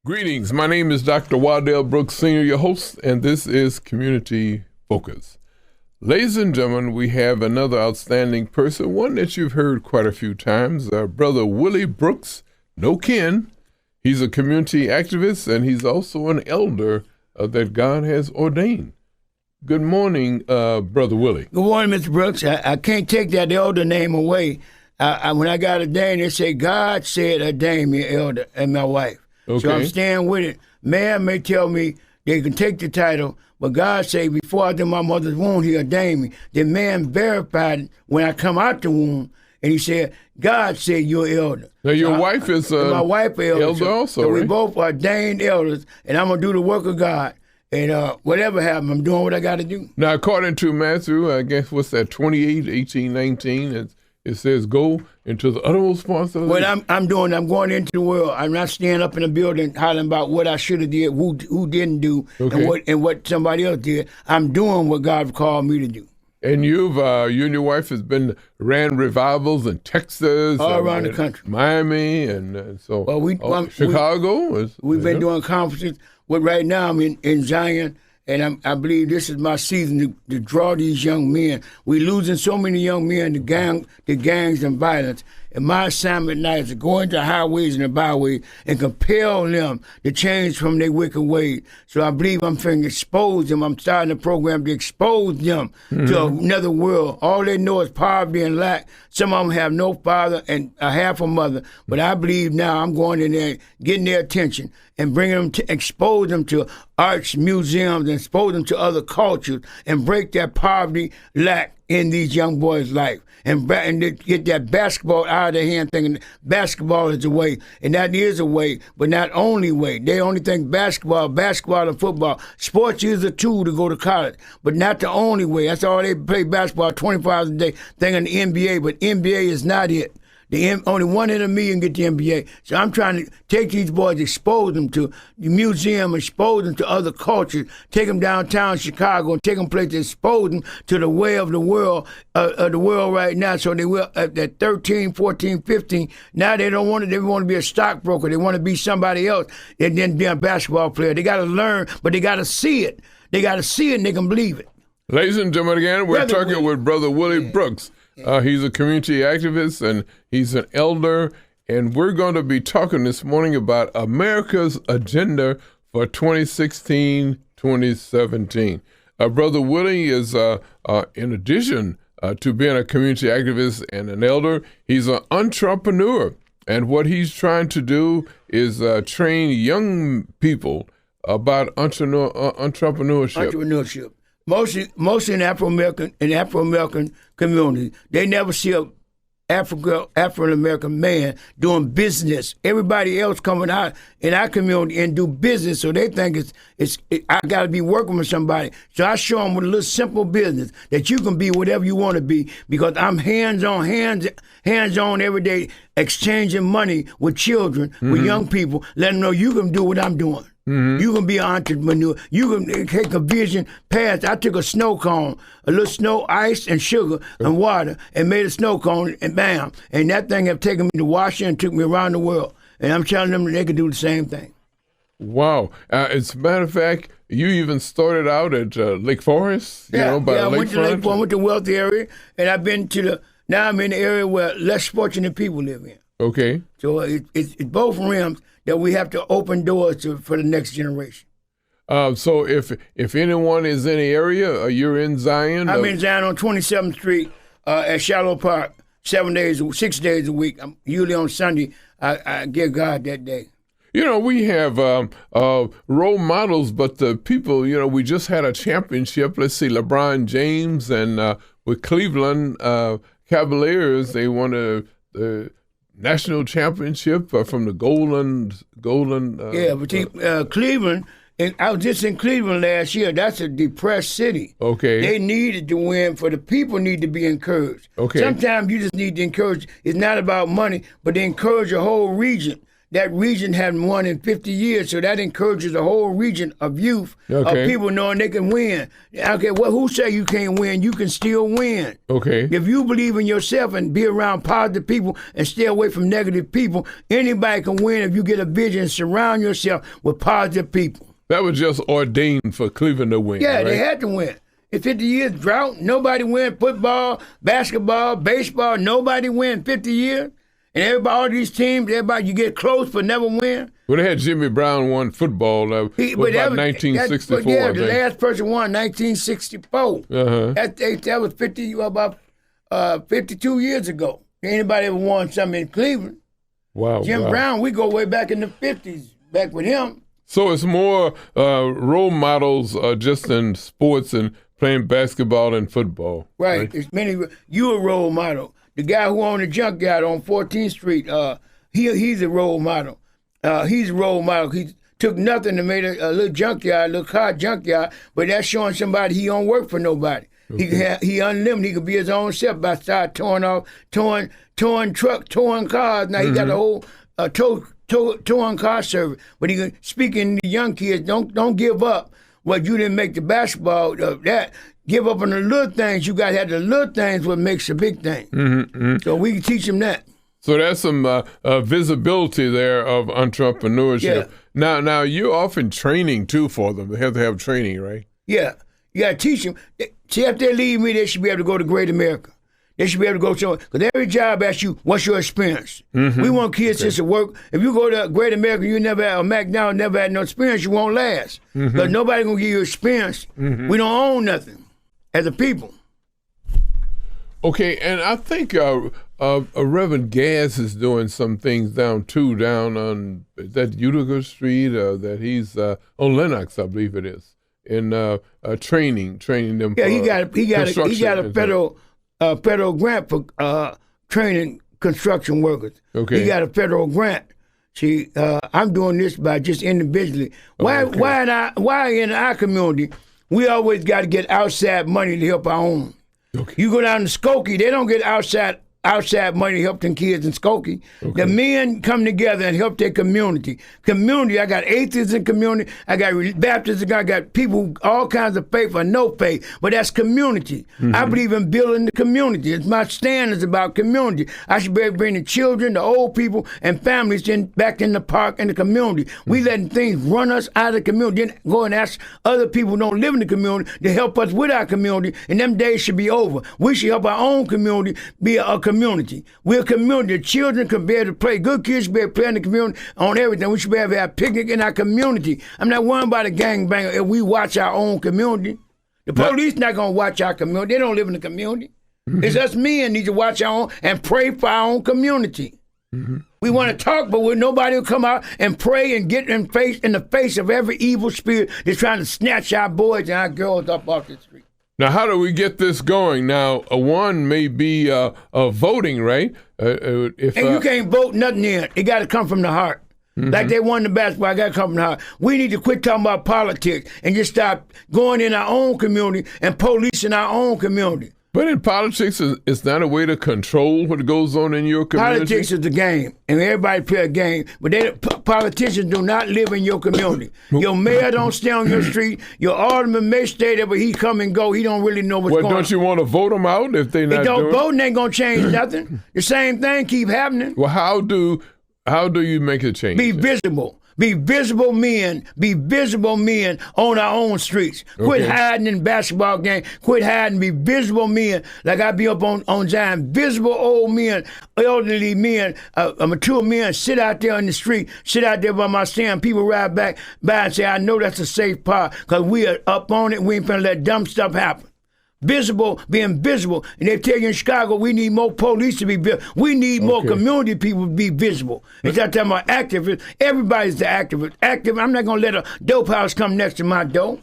Greetings. My name is Dr. Waddell Brooks, Sr., your host, and this is Community Focus. Ladies and gentlemen, we have another outstanding person, one that you've heard quite a few times, our brother Willie Brooks, no kin. He's a community activist, and he's also an elder that God has ordained. Good morning, Brother Willie. Good morning, Mr. Brooks. I can't take that elder name away. When I got ordained, they say, God said ordain me elder and my wife. Okay. So I'm staying with it. Man may tell me they can take the title, but God say before I was in my mother's womb, he ordained me. The man verified it when I come out the womb, and he said, God said you're elder. Now, your wife is my wife elder also, so right? we both ordained elders, and I'm going to do the work of God. And whatever happens, I'm doing what I got to do. Now, according to Matthew, I guess, what's that, 28, 18, 19, it says, go into the uttermost parts of the What I'm going into the world. I'm not standing up in a building hollering about what I should have did, who didn't do, okay, and what somebody else did. I'm doing what God called me to do. And you and your wife has ran revivals in Texas, all around the country, Miami, and so Chicago. We've been doing conferences. Right now I'm in Zion. And I believe this is my season to draw these young men. We're losing so many young men to gangs and violence. And my assignment now is to go into highways and the byways and compel them to change from their wicked ways. So I believe I'm finna expose them. I'm starting a program to expose them to another world. All they know is poverty and lack. Some of them have no father and a half a mother. But I believe now I'm going in there, getting their attention and bringing them to expose them to arts, museums, and expose them to other cultures and break that poverty, lack in these young boys' life. And get that basketball out of their hand thinking basketball is the way. And that is a way, but not only way. They only think basketball and football. Sports is a tool to go to college, but not the only way. That's all they play basketball 24 hours a day, thinking the NBA, but NBA is not it. Only 1 in a million get the NBA. So I'm trying to take these boys, expose them to the museum, expose them to other cultures, take them downtown Chicago and take them places, expose them to the way of the world right now. So they will, at 13, 14, 15, now they don't want to, they want to be a stockbroker. They want to be somebody else and then be a basketball player. They got to learn, but they got to see it. They got to see it and they can believe it. Ladies and gentlemen, again, we're talking with Brother Willie Brooks. He's a community activist and he's an elder, and we're going to be talking this morning about America's agenda for 2016-2017. Brother Willie is, in addition to being a community activist and an elder, he's an entrepreneur, and what he's trying to do is train young people about entrepreneurship. Mostly in Afro-American community, they never see a Afro-American man doing business. Everybody else coming out in our community and do business, so they think I got to be working with somebody. So I show them with a little simple business that you can be whatever you want to be, because I'm hands-on every day, exchanging money with children, with young people, letting them know you can do what I'm doing. You can be an entrepreneur. You can take a vision past. I took a snow cone, a little snow, ice, and sugar and water, and made a snow cone, and bam. And that thing have taken me to Washington, took me around the world. And I'm telling them that they can do the same thing. Wow. As a matter of fact, you even started out at Lake Forest, I went to Lake Forest, I went to wealthy area, and I've been now I'm in the area where less fortunate people live in. Okay. So it's both realms that we have to open doors for the next generation. So if anyone is in the area, you're in Zion? I'm in Zion on 27th Street at Shallow Park, 6 days a week. I'm usually on Sunday. I give God that day. You know, we have role models, but the people, we just had a championship. Let's see, LeBron James and with Cleveland Cavaliers, they won the national championship from the golden. Cleveland. And I was just in Cleveland last year. That's a depressed city. Okay. They needed to win. For the people need to be encouraged. Okay. Sometimes you just need to encourage. It's not about money, but to encourage a whole region. that region hadn't won in 50 years, so that encourages the whole region of youth, of people knowing they can win. Okay, well, who say you can't win? You can still win. Okay. If you believe in yourself and be around positive people and stay away from negative people, anybody can win if you get a vision and surround yourself with positive people. That was just ordained for Cleveland to win. Yeah, right? they had to win. In 50 years drought, nobody win football, basketball, baseball, nobody win 50 years. And everybody, all these teams, everybody, you get close but never win. Well, they had Jimmy Brown won football about 1964. The last person won 1964. That was about 52 years ago. Anybody ever won something in Cleveland? Wow. Jim Brown, we go way back in the 50s, back with him. So it's more role models just in sports and playing basketball and football. Right. It's many. You a role model. The guy who owned the junkyard on 14th Street, he's a role model. He's a role model. He took nothing to make a little junkyard, a little car junkyard, but that's showing somebody he don't work for nobody. Okay. He unlimited. He could be his own self by start towing cars. Now he got a whole towing car service. But he can, speaking to young kids, don't give up. Well, you didn't make the basketball, that. Give up on the little things. You got to have the little things what makes the big thing. So we can teach them that. So there's some visibility there of entrepreneurship. Yeah. Now you're often training, too, for them. They have to have training, right? Yeah. You got to teach them. See, if they leave me, they should be able to go to Great America. They should be able to go somewhere. Because every job asks you, what's your experience? We want kids just to work. If you go to Great America, you never had, or McDonald's never had no experience, you won't last. Because nobody going to give you experience. We don't own nothing as a people. Okay, and I think Reverend Gas is doing some things down on, is that Utica Street, that he's on Lenox, I believe it is, in training them. Yeah, he got a federal grant for training construction workers. Okay. He got a federal grant. See, I'm doing this by just individually. Why in our community, we always got to get outside money to help our own. Okay. You go down to Skokie, they don't get outside money to help them kids in Skokie. Okay. The men come together and help their community. I got atheists in community, I got Baptists, I got people, all kinds of faith or no faith, but that's community. I believe in building the community. It's my stand is about community. I should be able to bring the children, the old people, and families back in the park and the community. We letting things run us out of the community, then go and ask other people who don't live in the community to help us with our community, and them days should be over. We should help our own community be a community. We're a community. The children can be able to play. Good kids should be able to play in the community on everything. We should be able to have a picnic in our community. I'm not worried about a gangbanger if we watch our own community. The police not going to watch our community. They don't live in the community. It's us men need to watch our own and pray for our own community. We want to talk, but nobody will come out and pray and get in the face of every evil spirit that's trying to snatch our boys and our girls up off the street. Now, how do we get this going? Now, one may be voting, right? And you can't vote nothing in. It got to come from the heart. Like they won the basketball, it got to come from the heart. We need to quit talking about politics and just stop going in our own community and policing our own community. But in politics, it's not a way to control what goes on in your community. Politics is the game, and everybody play a game. But politicians do not live in your community. Your mayor don't stay on your street. Your alderman may stay there, but he come and go. He don't really know what's going on. Well, don't you want to vote them out if they not doing it? Voting ain't going to change nothing. The same thing keep happening. Well, how do you make a change? Be visible. Be visible men on our own streets. Quit hiding in basketball games. Quit hiding. Be visible men. Like I be up on Zion. Visible old men, elderly men, mature men sit out there on the street, sit out there by my stand. People ride by and say, I know that's a safe part because we are up on it. We ain't finna let dumb stuff happen. Visible, being visible. And they tell you in Chicago, we need more police to be visible. We need more community people to be visible. It's not talking about activists. Everybody's the activist. I'm not going to let a dope house come next to my door.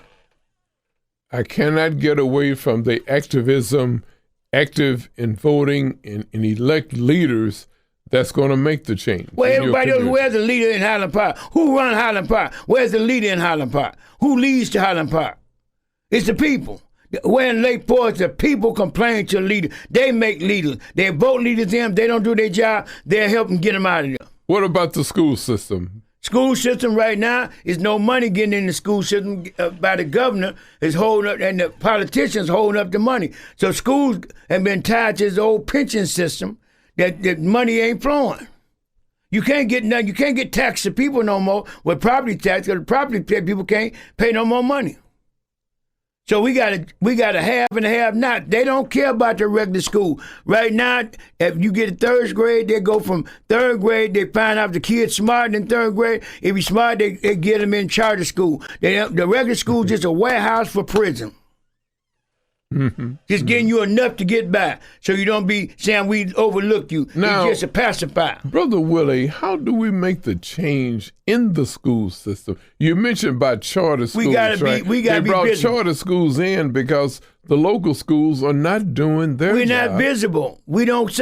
I cannot get away from the activism, active in voting and elect leaders that's going to make the change. Well, everybody else, where's the leader in Highland Park? Who run Highland Park? Where's the leader in Highland Park? Who leads to Highland Park? It's the people. When Lake Forest, the people complain to the leader. They make leaders. They vote leaders in. They don't do their job. They're helping get them out of there. What about the school system? School system right now is no money getting in the school system by the governor is holding up, and the politicians holding up the money. So schools have been tied to this old pension system that money ain't flowing. You can't get nothing. You can't get tax to people no more with property tax, because property people can't pay no more money. So we got a have and a have not. They don't care about the regular school. Right now, if you get a third grade, they go from third grade, they find out the kid's smarter than third grade. If he's smart, they get him in charter school. The regular school is just a warehouse for prison. Just getting you enough to get by, so you don't be saying we overlook you. Now, it's just a pacifier. Brother Willie, how do we make the change in the school system? You mentioned about charter schools. We gotta be They brought visible. charter schools in because the local schools are not doing their We're job. not visible. We don't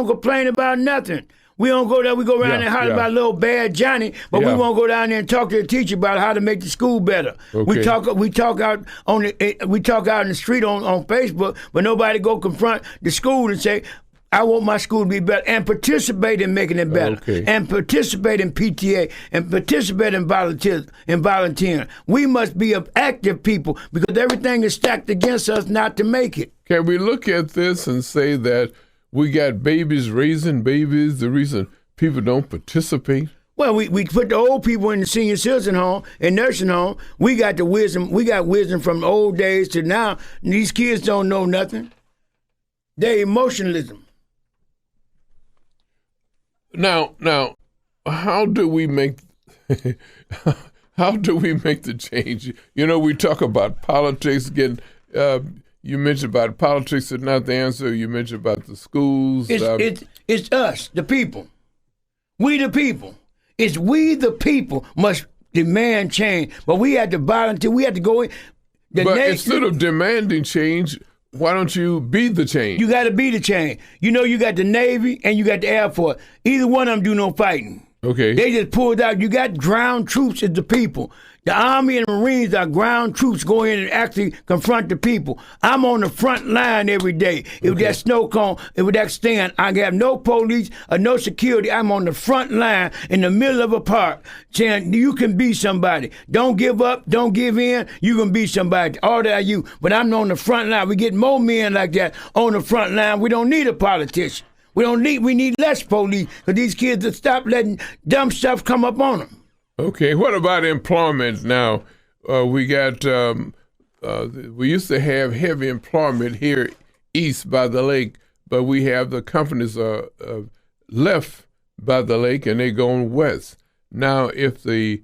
complain about nothing. We don't go there. We go around and holler about little bad Johnny, but we won't go down there and talk to the teacher about how to make the school better. Okay. We talk out in the street on Facebook, but nobody go confront the school and say, I want my school to be better, and participate in making it better, and participate in PTA, and participate in volunteering. We must be active people, because everything is stacked against us not to make it. Can we look at this and say that we got babies raising babies, the reason people don't participate? Well, we put the old people in the senior citizen home and nursing home. We got the wisdom. We got wisdom from the old days to now. These kids don't know nothing. They're emotionalism. Now, how do we make the change? You know, we talk about politics getting. You mentioned about politics is not the answer. You mentioned about the schools. It's us, the people. We the people. It's we the people must demand change. But we have to volunteer. We have to go in. Instead of demanding change, why don't you be the change? You got to be the change. You know, you got the Navy and you got the Air Force. Either one of them do no fighting. Okay. They just pulled out. You got ground troops as the people. The Army and Marines are ground troops going in and actually confront the people. I'm on the front line every day. If that snow cone, if that stand, I have no police or no security. I'm on the front line in the middle of a park saying, you can be somebody. Don't give up. Don't give in. You can be somebody. All that are you. But I'm on the front line. We get more men like that on the front line. We don't need a politician. We need less police, because these kids will stop letting dumb stuff come up on them. Okay, what about employment now? We got, we used to have heavy employment here east by the lake, but we have the companies left by the lake and they're going west. Now, if the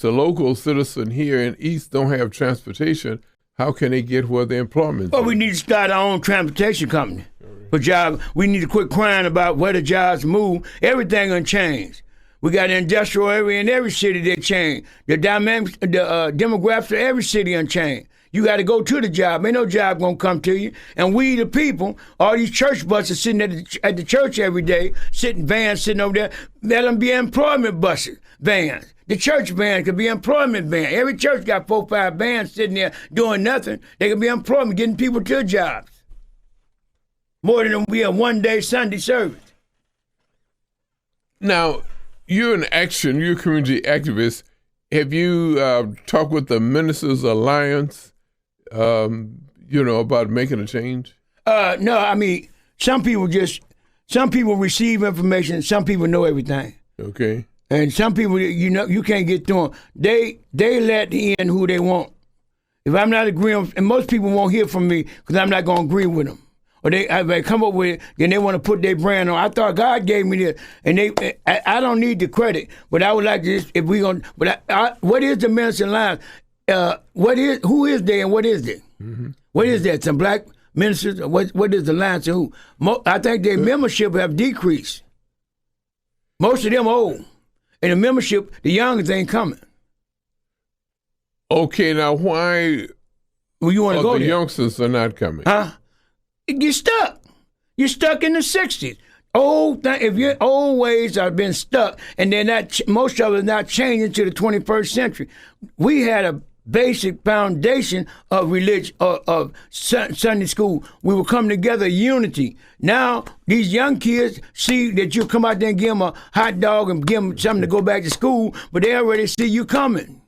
local citizen here in east don't have transportation, how can they get where the employment is? Well, we need to start our own transportation company. For job, we need to quit crying about where the jobs move. Everything gonna change. We got an industrial area in every city that changed. The dynamics, the demographics of every city unchanged. You got to go to the job. Ain't no job gonna come to you. And we, the people, all these church buses sitting at the church every day, vans sitting over there. Let them be employment buses, vans. The church van could be employment van. Every church got 4 or 5 vans sitting there doing nothing. They could be employment, getting people to jobs. More than we have one-day Sunday service. Now, you're an action, you're a community activist. Have you talked with the Ministers Alliance, about making a change? No, I mean, some people receive information, some people know everything. Okay. And some people, you can't get through them. They let in who they want. If I'm not agreeing, and most people won't hear from me because I'm not going to agree with them. Or they come up with it, then they want to put their brand on. I thought God gave me this, and I don't need the credit, but I would like to. If we gonna, but what is the Minister Alliance? Who is they and what is it? Mm-hmm. What is that? Some black ministers? What is the Alliance and who? I think their membership have decreased. Most of them old, and the membership, the youngest ain't coming. Okay, now why? Well, you want to go the there? youngsters are not coming? Huh? You're stuck. You're stuck in the 60s. If your old ways have been stuck, and they're not, most of it not changing to the 21st century. We had basic foundation of religion, of Sunday school. We will come together, unity. Now, these young kids see that you come out there and give them a hot dog and give them something to go back to school, but they already see you coming.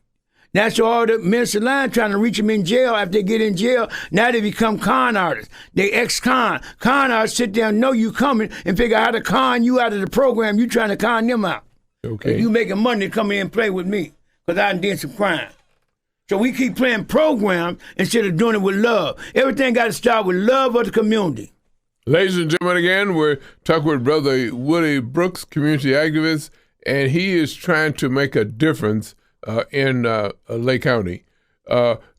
That's all the minister line trying to reach them in jail. After they get in jail, now they become con artists. They ex-con. Con artists sit there and know you coming and figure out how to con you out of the program. You trying to con them out. Okay. And you making money to come in and play with me because I did some crime. So we keep playing programs instead of doing it with love. Everything got to start with love of the community. Ladies and gentlemen, again, we're talking with Brother Willie Brooks, community activist, and he is trying to make a difference in Lake County.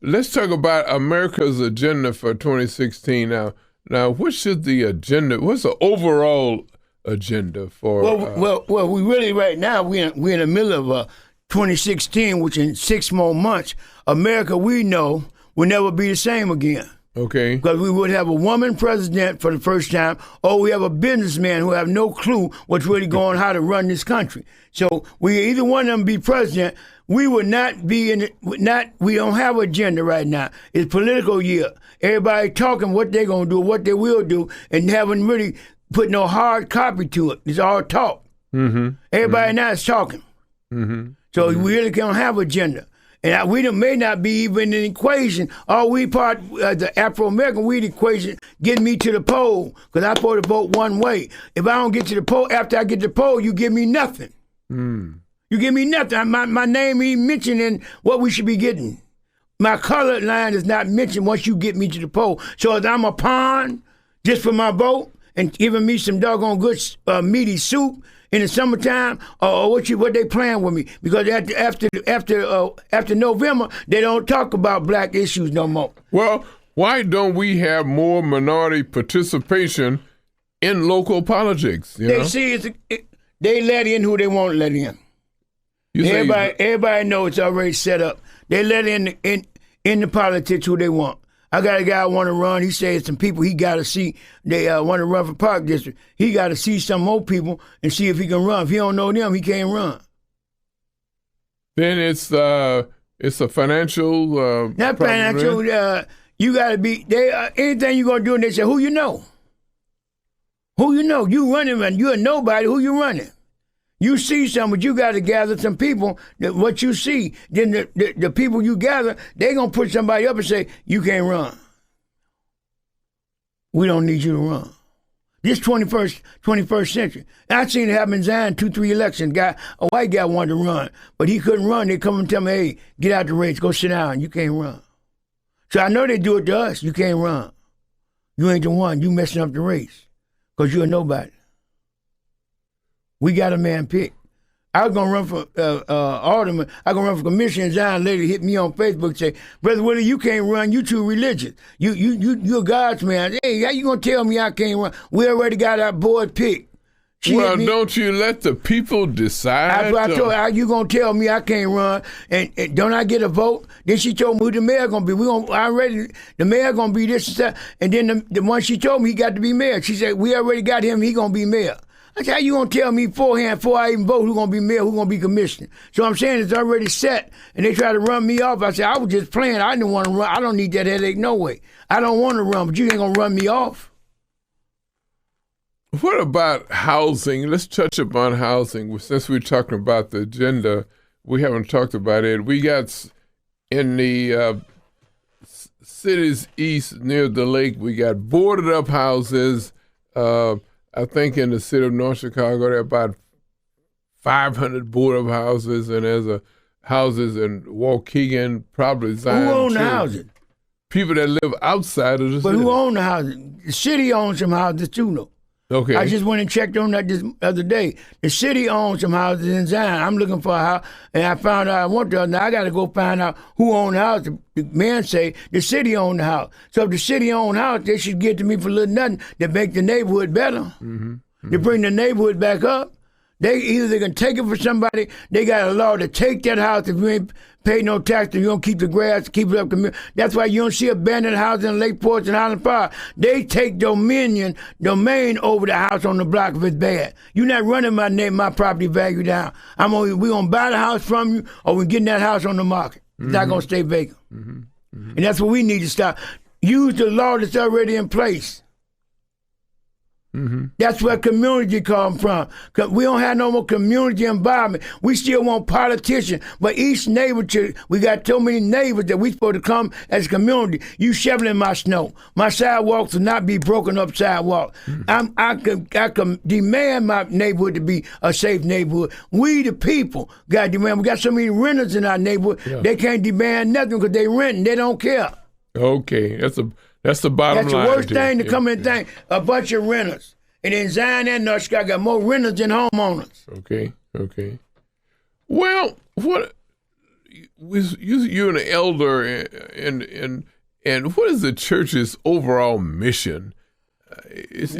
Let's talk about America's agenda for 2016 now. Now, what should the agenda, what's the overall agenda for? Well, we really right now, we're in the middle of 2016, which in 6 more months, America we know will never be the same again. Okay. Because we would have a woman president for the first time, or we have a businessman who have no clue what's really going on, how to run this country. So we either one of them be president. We would not be we don't have an agenda right now. It's political year. Everybody talking what they're going to do, what they will do, and haven't really put no hard copy to it. It's all talk. Mm-hmm. Everybody now is talking. Mm-hmm. So we really don't have an agenda. And we may not be even an equation. All we part, the Afro-American, we the equation, getting me to the poll, because I'm supposed to vote one way. If I don't get to the poll, after I get to the poll, you give me nothing. Mm. You give me nothing. My name ain't mentioned in what we should be getting. My color line is not mentioned once you get me to the poll. So if I'm a pawn just for my vote and giving me some doggone good meaty soup in the summertime, or what they playing with me? Because after November, they don't talk about black issues no more. Well, why don't we have more minority participation in local politics? You know? See, they let in who they want to let in. Everybody knows it's already set up. They let in the politics who they want. I got a guy who want to run. He said some people he got to see. They want to run for Park District. He got to see some more people and see if he can run. If he don't know them, he can't run. Then it's a financial. Not financial. You got to be. Anything you gonna do, and they say, who you know? Who you know? You running, man. You a nobody. Who you running? You see something, but you got to gather some people. That what you see, then the people you gather, they gonna put somebody up and say, you can't run. We don't need you to run. This 21st century. I seen it happen in Zion 2-3 elections. A white guy wanted to run, but he couldn't run. They come and tell me, hey, get out the race, go sit down. You can't run. So I know they do it to us. You can't run. You ain't the one. You messing up the race because you're a nobody. We got a man picked. I was going to run for alderman. I was going to run for commissioner. Zion later hit me on Facebook and say, Brother Willie, you can't run. You too religious. You're God's man. Hey, how you going to tell me I can't run? We already got our board picked. Well, don't you let the people decide? That's what I told her. How you going to tell me I can't run? And don't I get a vote? Then she told me who the mayor going to be. The mayor going to be this and that. And then the one she told me, he got to be mayor. She said, we already got him. He going to be mayor. I said, how you going to tell me beforehand, before I even vote, who's going to be mayor, who's going to be commissioner? So I'm saying it's already set, and they try to run me off. I said, I was just playing. I didn't want to run. I don't need that headache no way. I don't want to run, but you ain't going to run me off. What about housing? Let's touch upon housing. Since we're talking about the agenda, we haven't talked about it. We got in the cities east near the lake, we got boarded up houses. I think in the city of North Chicago, there are about 500 boarded up houses, and there's houses in Waukegan, probably Zion. Who own the houses? People that live outside of the city. But who own the houses? The city owns some houses too, though. Okay. I just went and checked on that this other day. The city owns some houses in Zion. I'm looking for a house, and I found out I want to. Now I got to go find out who owned the house. The man say the city owned the house. So if the city owned the house, they should give to me for little nothing to make the neighborhood better. Mm-hmm. Mm-hmm. To bring the neighborhood back up. They can take it for somebody. They got a law to take that house if you ain't pay no tax and you don't keep the grass, keep it up. That's why you don't see abandoned houses in Lake Porch and Highland Park. They take domain over the house on the block if it's bad. You're not running my property value down. We gonna buy the house from you, or we getting that house on the market. It's not going to stay vacant. And that's what we need to stop. Use the law that's already in place. That's where community come from. We don't have no more community involvement. We still want politicians, but each neighbor, we got so many neighbors that we supposed to come as a community. You shoveling my snow. My sidewalks will not be broken up sidewalk. I can demand my neighborhood to be a safe neighborhood. We the people got to demand. We got so many renters in our neighborhood, they can't demand nothing because they renting. They don't care. Okay, that's the bottom line. That's the worst thing to come in and think. A bunch of renters. And in Zion and North Chicago got more renters than homeowners. Okay. Well, what you're an elder, and what is the church's overall mission? It's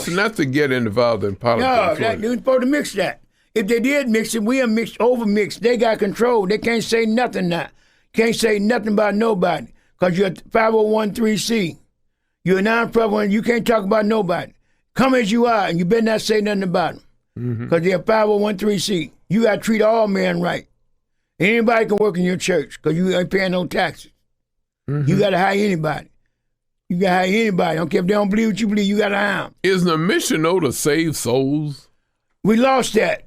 not to get involved in politics. No, they're supposed to mix that. If they did mix it, we'll overmix. They got control. They can't say nothing now. Can't say nothing about nobody. Because you're a 501(c)(3). You're a non-profit, you can't talk about nobody. Come as you are, and you better not say nothing about them. Because they're a 501(c)(3). You got to treat all men right. Anybody can work in your church because you ain't paying no taxes. You got to hire anybody. You got to hire anybody. I don't care if they don't believe what you believe, you got to hire them. Is the mission, though, to save souls? We lost that.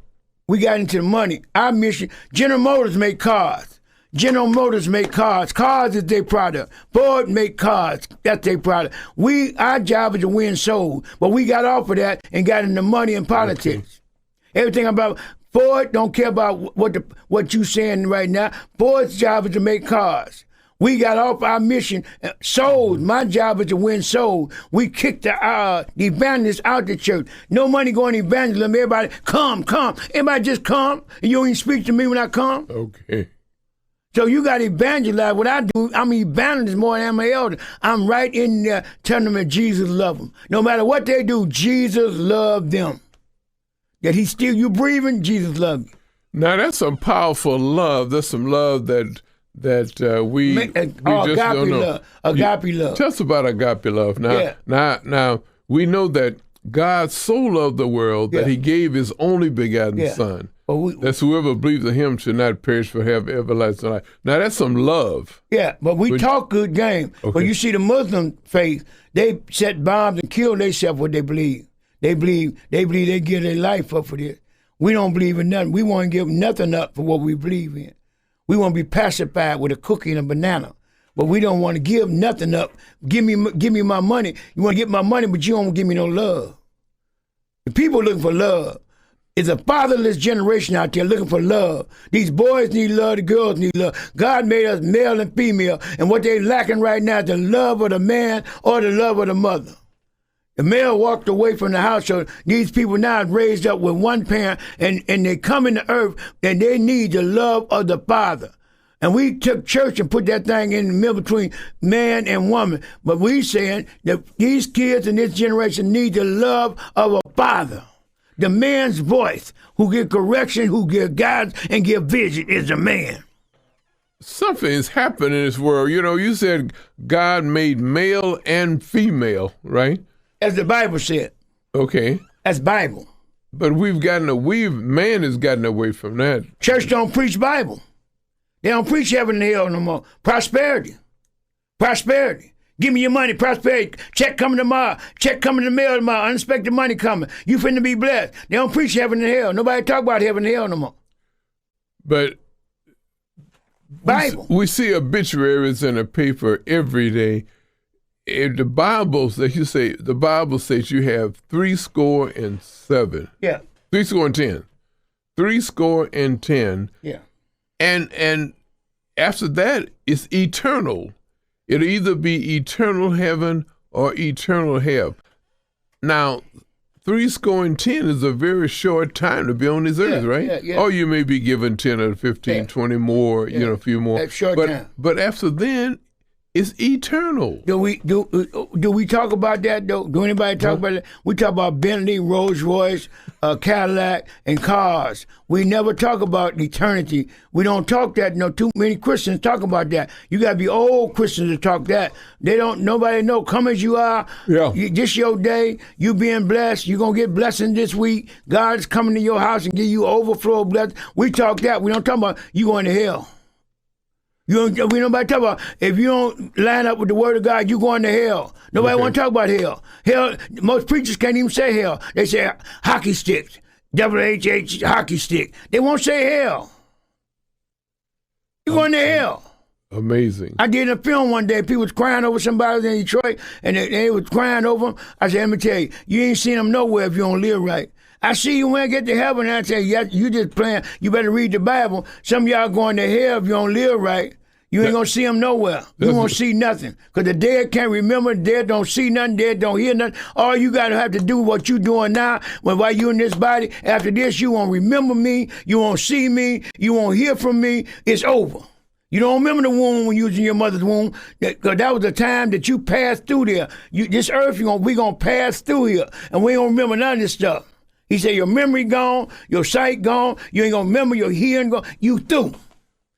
We got into the money. Our mission, General Motors make cars. General Motors make cars. Cars is their product. Ford make cars. That's their product. Our job is to win souls. But we got off of that and got into money and politics. Everything about Ford don't care about what you saying right now. Ford's job is to make cars. We got off our mission. Souls. My job is to win souls. We kicked the evangelists out the church. No money going to evangelism. Everybody, come. Everybody just come. And you don't even speak to me when I come. Okay. So you got to evangelize. What I do, I'm an evangelist more than I'm an elder. I'm right in there telling them that Jesus loves them. No matter what they do, Jesus loved them. That you breathing, Jesus loves you. Now that's some powerful love. That's some love that we just don't know. Agape love. Tell us about agape love. Now we know that God so loved the world that He gave His only begotten Son. That's whoever believes in Him should not perish but have everlasting life. Now that's some love. Yeah, but we talk good game. Okay. But you see the Muslim faith, they set bombs and kill themselves what they believe. They believe they give their life up for this. We don't believe in nothing. We won't give nothing up for what we believe in. We want to be pacified with a cookie and a banana. But we don't want to give nothing up. Give me my money. You want to get my money, but you don't give me no love. The people looking for love. It's a fatherless generation out there looking for love. These boys need love, the girls need love. God made us male and female, and what they lacking right now is the love of the man or the love of the mother. The male walked away from the house, so these people now are raised up with one parent, and they come into earth, and they need the love of the father. And we took church and put that thing in the middle between man and woman. But we saying that these kids in this generation need the love of a father. The man's voice, who give correction, who give guidance, and give vision, is the man. Something is happening in this world. You know, you said God made male and female, right? As the Bible said. Okay. That's Bible. But man has gotten away from that. Church don't preach Bible. They don't preach heaven and hell no more. Prosperity. Give me your money, prosperity. Check coming tomorrow. Check coming in the mail tomorrow. Unexpected money coming. You finna be blessed. They don't preach heaven and hell. Nobody talk about heaven and hell no more. But Bible. We see obituaries in the paper every day. The Bible says you have 70. Yeah. 70. 70. Yeah. And after that, it's eternal. It'll either be eternal heaven or eternal hell. Now, 70 is a very short time to be on this earth, right? Yeah. Or you may be given 10 or 15, 20 more, a few more. That's short time. But after then, it's eternal. Do we talk about that though? Do anybody talk about that? We talk about Bentley, Rolls Royce, Cadillac, and cars. We never talk about eternity. We don't talk that. No, too many Christians talk about that. You got to be old Christians to talk that. Nobody know. Come as you are. Yeah. This your day. You being blessed. You gonna get blessing this week. God's coming to your house and give you overflow blessing. We talk that. We don't talk about you going to hell. We nobody talk about if you don't line up with the word of God, you going to hell. Nobody want to talk about hell. Hell, most preachers can't even say hell. They say hockey sticks, WHH hockey stick. They won't say hell. You going to hell. Amazing. I did a film one day. People was crying over somebody in Detroit, and they was crying over them. I said, let me tell you, you ain't seen them nowhere if you don't live right. I see you when I get to heaven, and I say, yeah, you just playing. You better read the Bible. Some of y'all going to hell if you don't live right. You ain't going to see them nowhere. You won't see nothing. Because the dead can't remember. The dead don't see nothing. Dead don't hear nothing. All you got to have to do what you doing now, while you in this body. After this, you won't remember me. You won't see me. You won't hear from me. It's over. You don't remember the womb when you was in your mother's womb, because that was the time that you passed through there. This earth, we going to pass through here, and we ain't going to remember none of this stuff. He said, your memory gone, your sight gone, you ain't going to remember your hearing gone, you through.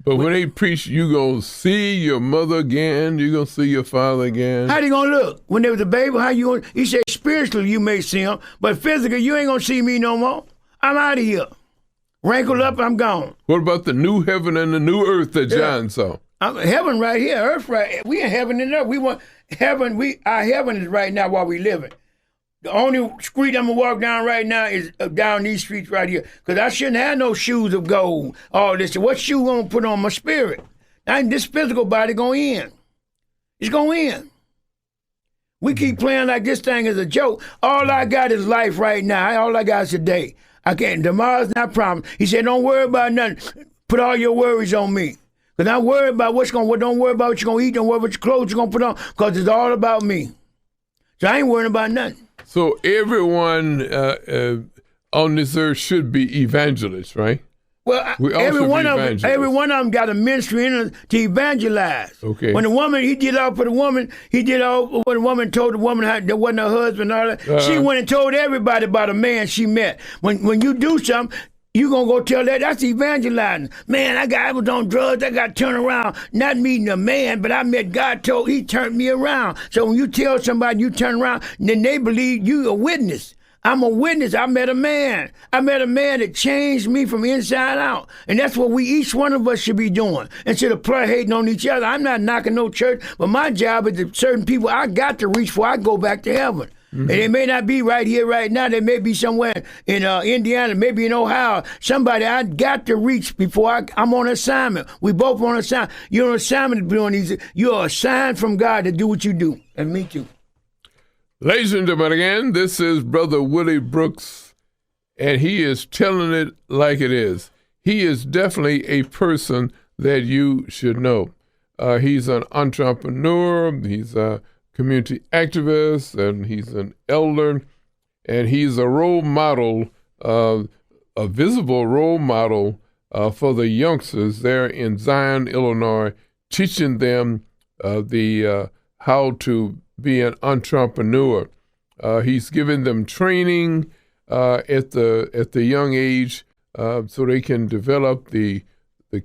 But when they preach, you going to see your mother again, you going to see your father again. How they going to look? When they was a baby, how you going to? He said, spiritually you may see them, but physically you ain't going to see me no more. I'm out of here. Wrinkled up, I'm gone. What about the new heaven and the new earth that John saw? Heaven right here, earth right. We in heaven and earth. We want heaven. Our heaven is right now while we living. The only street I'm gonna walk down right now is down these streets right here. Because I shouldn't have no shoes of gold. All this. What shoe gonna put on my spirit? This physical body going in. It's going in. We keep playing like this thing is a joke. All I got is life right now. All I got is today. I can't. Tomorrow's not promised. He said, don't worry about nothing. Put all your worries on me. Because I'm worried about don't worry about what you're going to eat. Don't worry about what clothes you're going to put on. Because it's all about me. So I ain't worrying about nothing. So everyone on this earth should be evangelists, right? Well, every one of them got a ministry in it to evangelize. Okay. When the woman, he did all for the woman. He did all when the woman told the woman how that wasn't her husband and all that. She went and told everybody about a man she met. When you do something, you gonna go tell that. That's evangelizing. Man, I was on drugs. I got turned around. Not meeting a man, but I met God. He turned me around. So when you tell somebody you turn around, then they believe you a witness. I'm a witness. I met a man. I met a man that changed me from inside out. And that's what each one of us should be doing. Instead of hating on each other. I'm not knocking no church, but my job is to certain people I got to reach before I go back to heaven. Mm-hmm. And it may not be right here, right now. They may be somewhere in Indiana, maybe in Ohio. Somebody I got to reach before I'm on assignment. We both on assignment. You're on assignment to be on these. You're assigned from God to do what you do. And me too. Ladies and gentlemen, again, this is Brother Willie Brooks, and he is telling it like it is. He is definitely a person that you should know. He's an entrepreneur, he's a community activist, and he's an elder, and he's a role model, a visible role model for the youngsters there in Zion, Illinois, teaching them how to be an entrepreneur. He's giving them training at the young age so they can develop the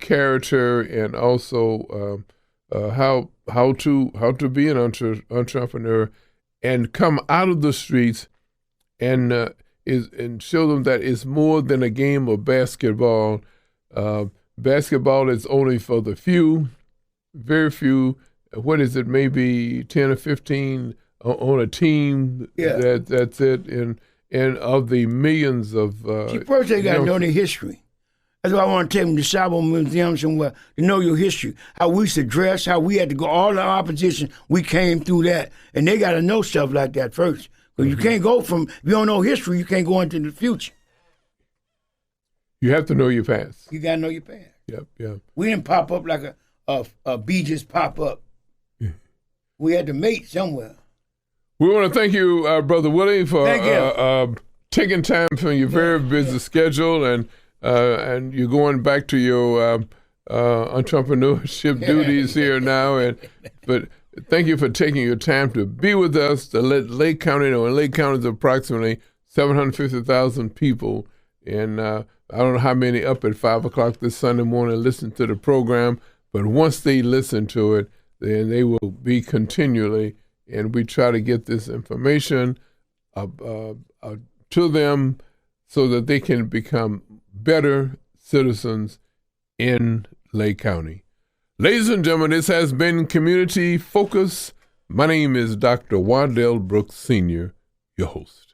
character and also how to be an entrepreneur and come out of the streets and show them that it's more than a game of basketball. Basketball is only for the few, very few. What is it? Maybe 10 or 15 on a team. Yeah. That's it. And of the millions of. First, they got to know their history. That's why I want to take them to Sabo Museum somewhere to know your history. How we used to dress, how we had to go, all the opposition, we came through that. And they got to know stuff like that first. Because you can't go from, if you don't know history, you can't go into the future. You have to know your past. You got to know your past. Yep. We didn't pop up like a bee just pop up. We had to mate somewhere. We want to thank you, Brother Willie, for taking time from your very busy schedule, and you're going back to your entrepreneurship duties here now. But thank you for taking your time to be with us. To let Lake County know, and Lake County is approximately 750,000 people, and I don't know how many up at 5 o'clock this Sunday morning listen to the program. But once they listen to it, then they will be continually, and we try to get this information to them so that they can become better citizens in Lake County. Ladies and gentlemen, this has been Community Focus. My name is Dr. Waddell Brooks Sr., your host.